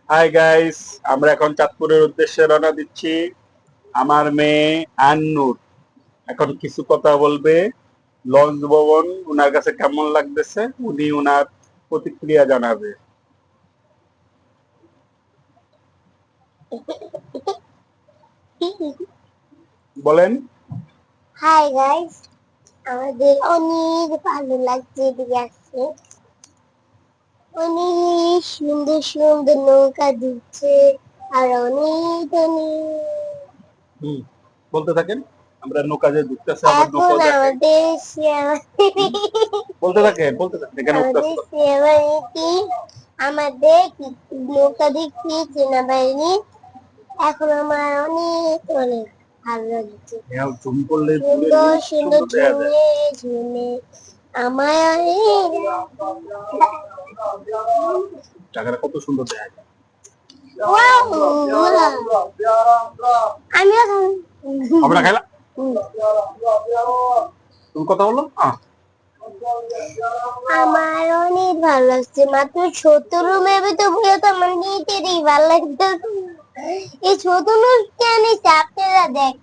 Hi guys, আমরা এখন চাঁদপুরের উদ্দেশ্যে রওনা দিচ্ছি। আমার মেয়ে আন্নুর এখন কিছু কথা বলবে। লঞ্চ ভবন উনার কাছে কেমন লাগতেছে উনি উনার প্রতিক্রিয়া জানাবে। বলেন। হাই গাইস, আমাদের অনেক ভালো লাগছে এদিকে আসছে। অনেক সুন্দর সুন্দর নৌকা দিচ্ছে আর অনেক অনেক। হুম, বলতে থাকেন। আমরা নৌকা যে ঢুকতেছে, আবার এখন নৌকাও দেখে। আমাদের বলতে থাকেন এখানে আমাদের উঠতেছে। সেনাবাহিনী আমাদের নৌকা দেখছি সেনাবাহিনী। এখন আমার অনেক অনেক ভালো লাগছে। হ্যাঁ, জুম করলে দূরে সুন্দর সুন্দর সুন্দর দেখা যায়। ঝুমে ঝুমে আমার অনেক জায়গাটা কত সুন্দর দেখা যায়। আমিও আমরা খাইলা তুমি কথা বলো। আমার অনেক ভালো লাগছে। মাত্র ছোট রুমের ভিতর বলে তো আমার নিতেই ভালো লাগছে। এই ছোট রুম কেন আপনারা দেখ